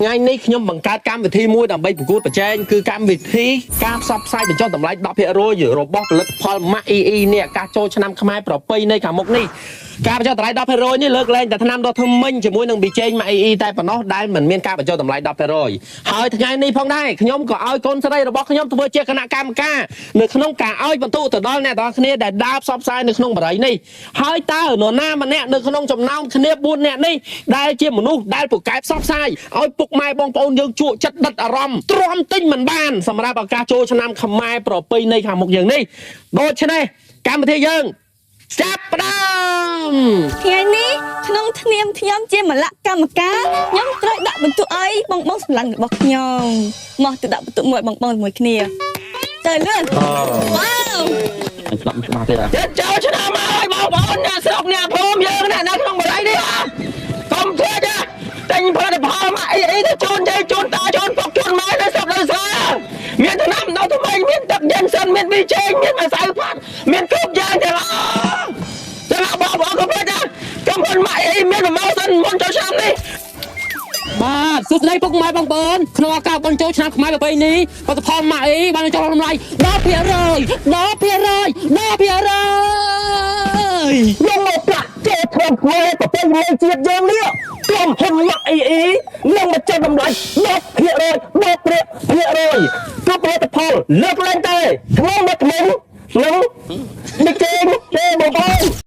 ថ្ងៃនេះខ្ញុំបង្កើតកម្មវិធីមួយដើម្បីប្រកួតប្រជែងគឺកម្មវិធីការផ្សព្វផ្សាយបញ្ចុះតម្លៃ 10% របស់ផលិតផលម៉ាក់ EE នេះការចូលឆ្នាំខ្មែរប្រពៃណីខាងមុខនេះការបញ្ចុះតម្លៃ 10% នេះលើកលែងតែថ្នាំដុសធ្មេញជាមួយនឹងប៊ីចេងម៉ាក់ EE តែប៉ុណ្ណោះដែលមិនមានការបញ្ចុះតម្លៃ 10% ហើយថ្ងៃនេះផងដែរខ្ញុំក៏ឲ្យកូនស្រីរបស់ខ្ញុំធ្វើជាគណៈកម្មការនៅក្នុងការឲ្យបន្ទុកទៅដល់អ្នកទាំងអស់គ្នាដែលដើរផ្សព្វផ្សាយនៅក្នុងបរិយានេះហើយតើនរណាម្នាក់នៅក្នុងចំណោមគ្នា4នាក់នេះដែលជាមនុស្សដែលពូកែផ្សព្វផ្សាយឲ្យពុកម៉ែបងប្អូនយើងជក់ចិត្តដិតអារម្មណ៍ទ្រាំទិញមិនបានសម្រាប់ឱកាសចូលឆ្នាំខ្មែរប្រពៃណីខាងមុខយើងនេះដូច្នេះកម្មវិធីយើងចាប់ផ្ដើមថ្ងៃនេះក្នុងធ្នាមខ្ញុំជាមលកម្មការខ្ញុំត្រូវដាក់បន្ទុកឲ្យបងសម្លាញ់របស់ខ្ញុំមកទៅដាក់បន្ទុកមួយបងមួយគ្នាទៅលឿនវ៉ាវស្ដាប់ច្បាស់ទេចូលឆ្នាំហើយបងប្អូនអ្នកស្រុកអ្នកភូមិយើងនៅក្នុងបរិយានេះកុំធ្វើចាតែញផលិតផលមកអីទៅជូនយាយជូនតាជូនពុកជូនម៉ែនៅស្រុកនៅស្រុកមានថ្នាំដល់ថ្មីមានទឹកយ៉ាងសិនមានប៊ីចេងមានម្សៅផាត់មានគ្រប់យ៉ាងទាំងអស់តែបងប្អូនកុំធ្វើចាកំពុងម៉ាក់អីមានប្រម៉ូសិនមុនចូលឆ្នាំនេះបាទសួស្តីពុកម៉ែបងប្អូនក្នុងឱកាសបញ្ចូលឆ្នាំខ្មែរប្រពៃណីផលិតផលម៉ាក់អីបានចូលតម្លៃ 10% យើងមកប្រាក់ចូលធ្វើខ្មែរប្រពៃណីជាតិយើងនេះក្រុមហ៊ុនម៉ាក់អីនឹងមកចុះតម្លៃ 10% គ្រប់ផលិតផលលើកលែងតែថ្មីមកថ្មីនឹងប៊ីចេងទេបងប្អូន